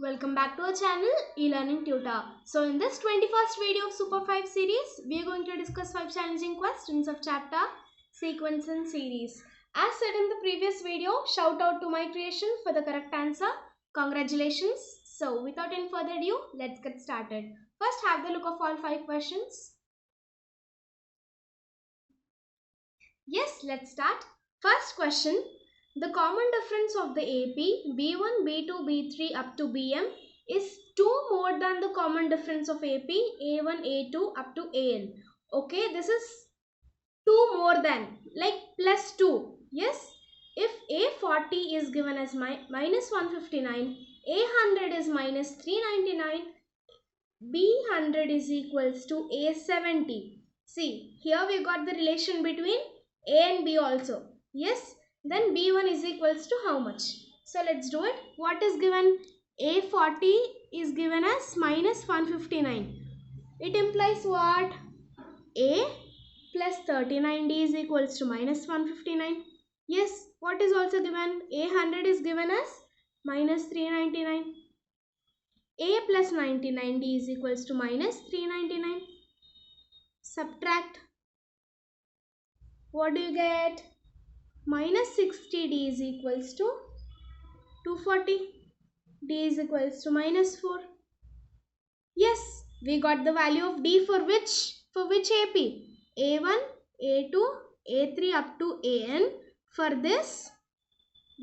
Welcome back to our channel eLearning Tutor. So in this 21st video of Super 5 series, we are going to discuss 5 challenging questions of chapter Sequence and Series. As said in the previous video, shout out to my creation for the correct answer. Congratulations. So without any further ado, let's get started. First, have the look of all 5 questions. Yes, let's start. First question. The common difference of the AP B1, B2, B3 up to BM is 2 more than the common difference of AP A1, A2 up to AN. Okay, this is 2 more than, like plus 2. Yes, if A40 is given as minus 159, A100 is minus 399, B100 is equals to A70. See, here we got the relation between A and B also. Yes, then B1 is equals to how much? So let's do it. What is given? A40 is given as minus 159. It implies what? A plus 39D is equals to minus 159. Yes, what is also given? A100 is given as minus 399. A plus 99D is equals to minus 399. Subtract. What do you get? Minus 60D is equals to 240. D is equals to minus 4. Yes, we got the value of D for which? For which AP? A1, A2, A3 up to AN. For this,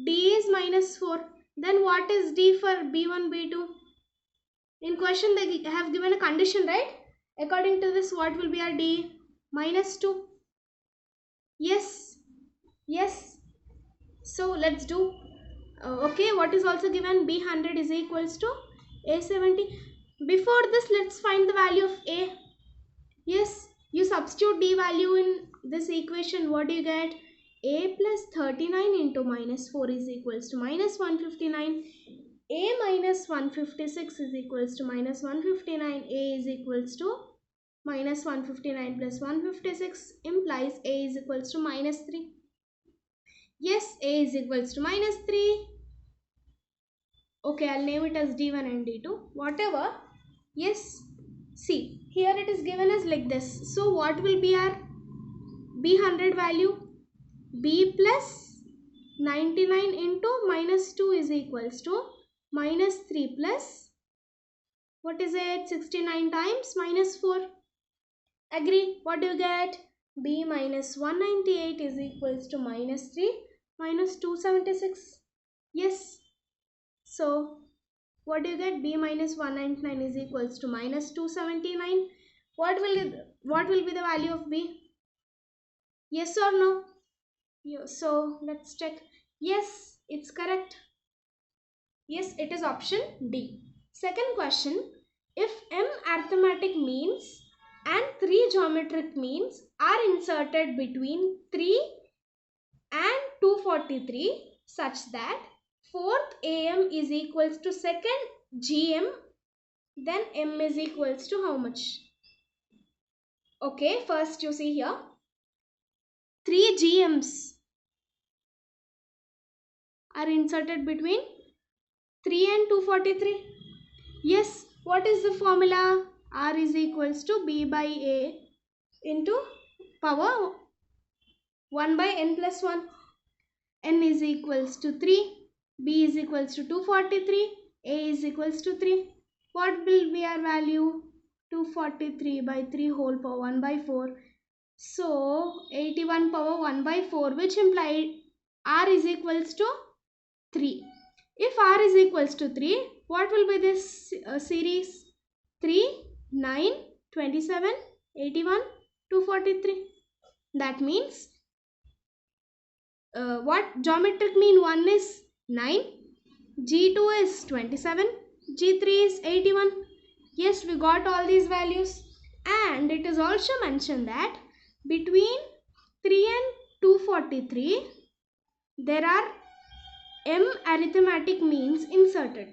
D is minus 4. Then what is D for B1, B2? In question they have given a condition, right? According to this, what will be our D? Minus 2. Yes. Yes. So let's do. Okay, what is also given? B100 is equals to A70. Before this, let's find the value of A. Yes, you substitute D value in this equation. What do you get? A plus 39 into minus 4 is equals to minus 159. A minus 156 is equals to minus 159. A is equals to minus 159 plus 156 implies A is equals to minus 3. Yes, A is equals to minus 3. Okay, I'll name it as D1 and D2. Whatever. Yes. See, here it is given as like this. So what will be our B100 value? B plus 99 into minus 2 is equals to minus 3 plus, what is it? 69 times minus 4. Agree? What do you get? B minus 198 is equals to minus 3 minus 276. Yes. So, what do you get? B minus 199 is equals to minus 279. What will be the value of B? Yes or no? So, let's check. Yes, it's correct. Yes, it is option D. Second question. If m arithmetic means and 3 geometric means are inserted between 3 and 243 such that 4th AM is equals to 2nd GM, then M is equals to how much? Okay, first you see here 3 GMs are inserted between 3 and 243. Yes, what is the formula? R is equals to B by A into power 1 by n plus 1. N is equals to 3, B is equals to 243, A is equals to 3. What will be our value? 243 by 3 whole power 1 by 4. So 81 power 1 by 4, which implied R is equals to 3. If R is equals to 3, what will be this series? 3, 9, 27, 81, 243. That means what geometric mean? 1 is 9, G2 is 27, G3 is 81. Yes, we got all these values. And it is also mentioned that between 3 and 243, there are m arithmetic means inserted.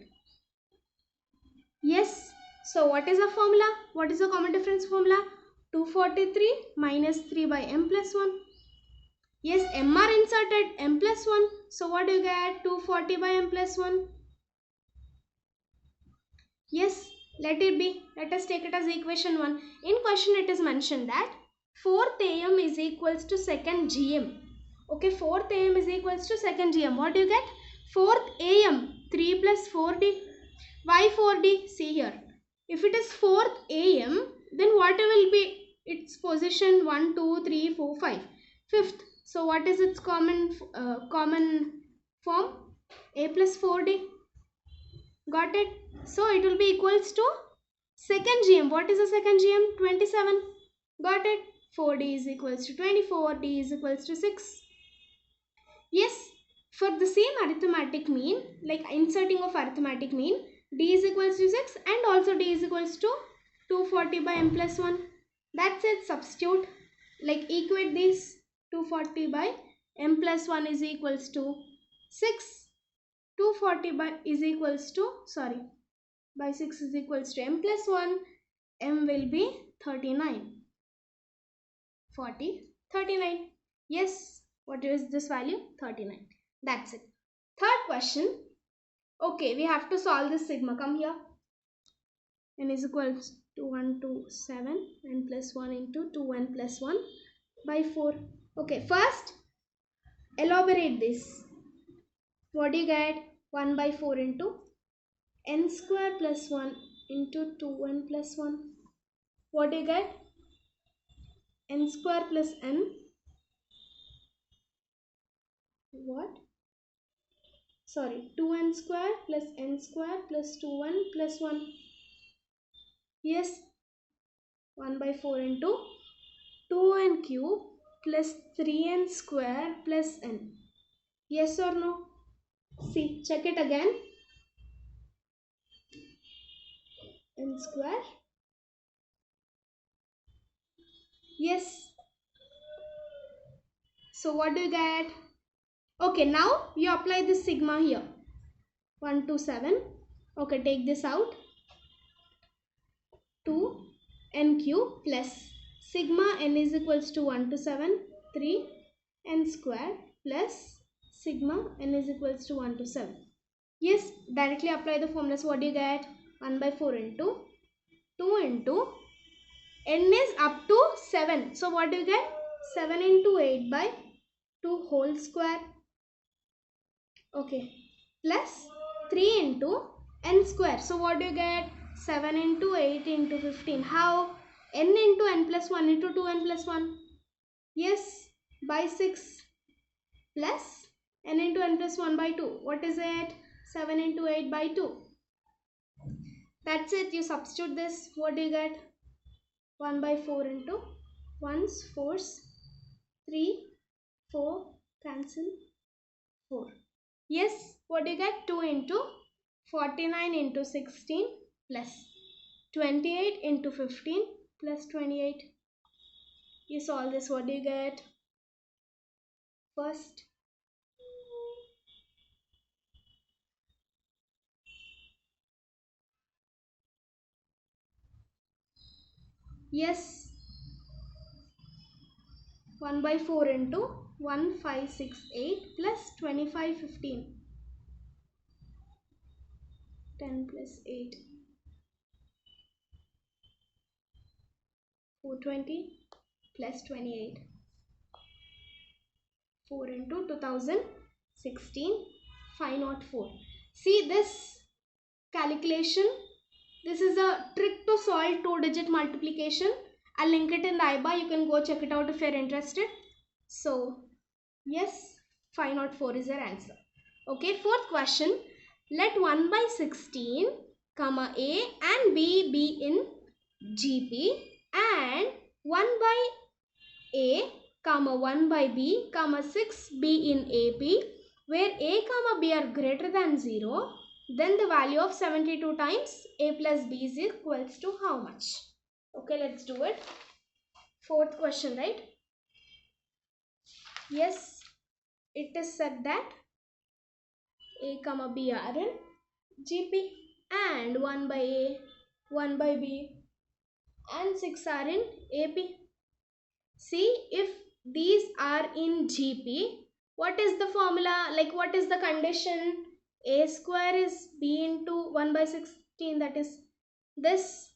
Yes. So what is the formula? What is the common difference formula? 243 minus 3 by m plus 1. Yes, m are inserted, m plus 1. So what do you get? 240 by m plus 1. Yes, let it be. Let us take it as equation 1. In question it is mentioned that 4th AM is equals to 2nd GM. Okay, 4th AM is equals to 2nd GM. What do you get? 4th AM, 3 plus 4D. Why 4D? See here. If it is 4th AM, then what will be its position? 1, 2, 3, 4, 5. 5th. So what is its common form? A plus 4D. Got it? So it will be equals to 2nd GM. What is the 2nd GM? 27. Got it? 4D is equals to 24. D is equals to 6. Yes, for the same arithmetic mean, like inserting of arithmetic mean, D is equals to 6 and also D is equals to 240 by m plus 1. That's it. Substitute. Like equate this. 240 by m plus 1 is equals to 6. 240 by is equals to, sorry, by 6 is equals to m plus 1. M will be 39. 40, 39. Yes, what is this value? 39. That's it. Third question. Okay, we have to solve this sigma. Come here. N is equals to 1 to 7. N plus 1 into 2n plus 1 by 4. Okay, first elaborate this. What do you get? 1 by 4 into n square plus 1 into 2n plus 1. What do you get? N square plus n. What? Sorry, 2n square plus n square plus 2n plus 1. Yes, 1 by 4 into 2n cube plus 3n square plus n. Yes or no? See, check it again. N square. Yes. So what do you get? Okay, now you apply this sigma here. 1 to 7. Okay, take this out. 2 n cube plus sigma n is equals to 1 to 7, 3 n square plus sigma n is equals to 1 to 7. Yes, directly apply the formulas. What do you get? 1 by 4 into 2 into n is up to 7. So what do you get? 7 into 8 by 2 whole square. Okay, plus 3 into n square. So what do you get? 7 into 8 into 15. How? N into n plus 1 into 2n plus 1. Yes, by 6 plus n into n plus 1 by 2. What is it? 7 into 8 by 2. That's it. You substitute this. What do you get? 1 by 4 into 1's 4's 3, 4, cancel 4. Yes, what do you get? 2 into 49 into 16 plus 28 into 15 plus 28. You solve this. What do you get? First, yes, 1 by 4 into 1568 plus 25 15. 10 plus 8. 420 plus 28. 4 into 2016 504. See this calculation. This is a trick to solve 2-digit multiplication. I'll link it in the iBar. You can go check it out if you're interested. So yes, 504 is your answer. Okay, fourth question. Let 1 by 16 comma a and b be in GP and 1 by a comma 1 by b comma 6 be in AP, where a comma b are greater than 0, then the value of 72 times a plus b is equals to how much? Okay, let's do it. Fourth question, right? Yes, it is said that a comma b are in GP and 1 by a, 1 by b and 6 are in AP. See, if these are in GP, what is the formula? Like what is the condition? A square is b into 1 by 6. 16, that is this.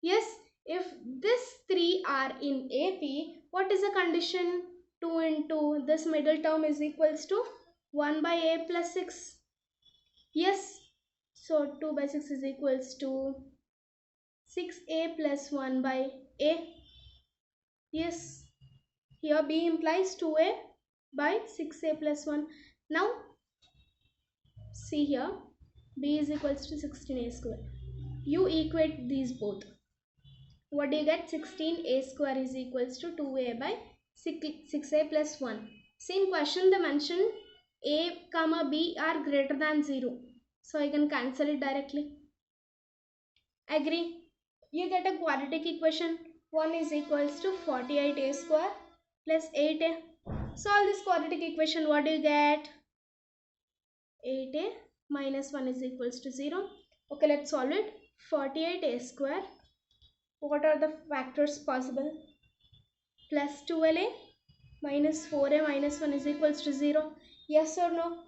Yes, if this 3 are in AP, what is the condition? 2 into this middle term is equals to 1 by A plus 6. Yes, so 2 by 6 is equals to 6A plus 1 by A. Yes, here B implies 2A by 6A plus 1. Now, see here, B is equals to 16A square. You equate these both. What do you get? 16A square is equals to 2A by 6A plus 1. Same question they mentioned A comma B are greater than 0. So I can cancel it directly. Agree? You get a quadratic equation. 1 is equals to 48A square plus 8A. Solve this quadratic equation. What do you get? 8A minus 1 is equals to 0. Okay, let's solve it. 48A square. What are the factors possible? Plus 12A minus 4A minus 1 is equals to 0. Yes or no?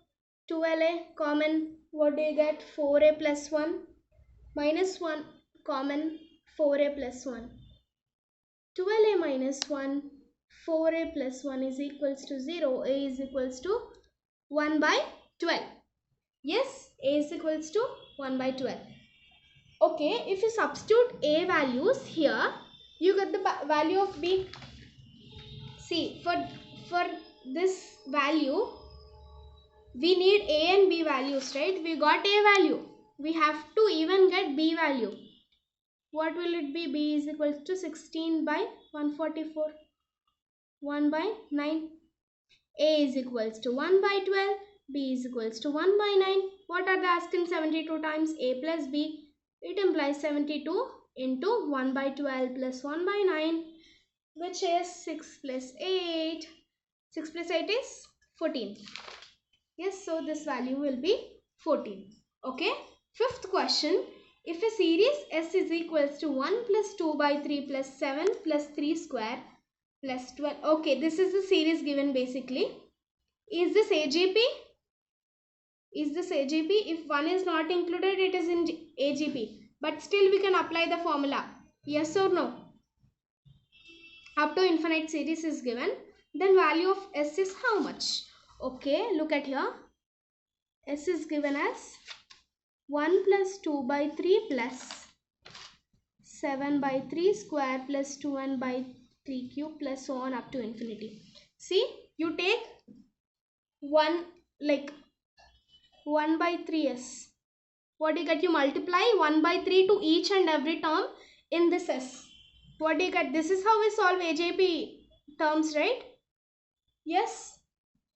12A common. What do you get? 4A plus 1 minus 1 common. 4A plus 1. 12A minus 1, 4A plus 1 is equals to 0. A is equals to 1 by 12. Yes, A is equals to 1 by 12. Okay, if you substitute A values here, you get the value of B. See, for this value, we need A and B values, right? We got A value. We have to even get B value. What will it be? B is equal to 16 by 144. 1 by 9. A is equals to 1 by 12. B is equals to 1 by 9. What are they asking? 72 times A plus B. It implies 72 into 1 by 12 plus 1 by 9, which is 6 plus 8. 6 plus 8 is 14. Yes, so this value will be 14. Okay. Fifth question. If a series S is equals to 1 plus 2 by 3 plus 7 plus 3 square plus 12. Okay, this is the series given basically. Is this AGP? Is this AGP? If 1 is not included, it is in AGP. But still we can apply the formula. Yes or no? Up to infinite series is given. Then value of S is how much? Okay, look at here. S is given as 1 plus 2 by 3 plus 7 by 3 square plus 2n by 3 cube plus so on up to infinity. See, you take 1 by 3s. What do you get? You multiply 1 by 3 to each and every term in this s. What do you get? This is how we solve AJP terms, right? Yes.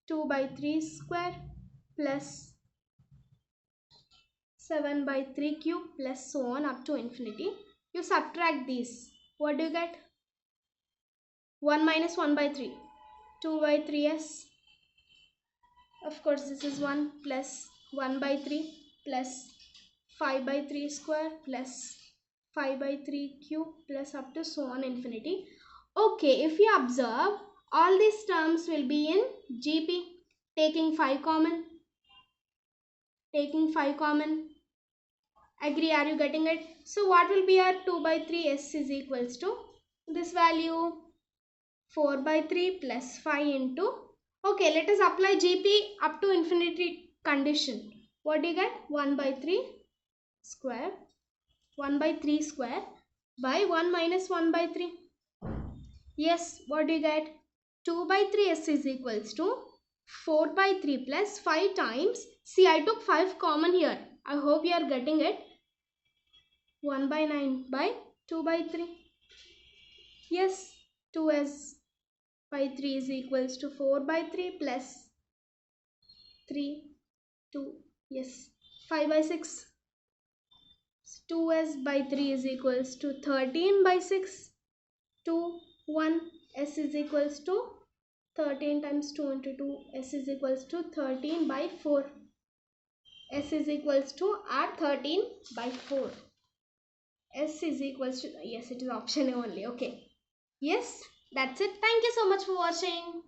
2 by 3 square plus 7 by 3 cube plus so on up to infinity. You subtract these. What do you get? 1 minus 1 by 3. 2 by 3s. Of course, this is 1 plus 1 by 3 plus 5 by 3 square plus 5 by 3 cube plus up to so on infinity. Okay, if you observe, all these terms will be in GP. Taking 5 common. Taking 5 common. Agree, are you getting it? So what will be our 2 by 3 s is equals to this value 4 by 3 plus 5 into. Okay, let us apply GP up to infinity condition. What do you get? 1 by 3 square. 1 by 3 square by 1 minus 1 by 3. Yes, what do you get? 2 by 3s is equals to 4 by 3 plus 5 times. See, I took 5 common here. I hope you are getting it. 1 by 9 by 2 by 3. Yes, 2s by 3 is equals to 4 by 3 plus 3, 2, yes, 5 by 6. 2s by 3 is equals to 13 by 6. 2, 1, s is equals to 13 times 2 into 2. S is equals to 13 by 4. S is equals to R 13 by 4. S is equals to, yes, it is option only. Okay. Yes, that's it. Thank you so much for watching.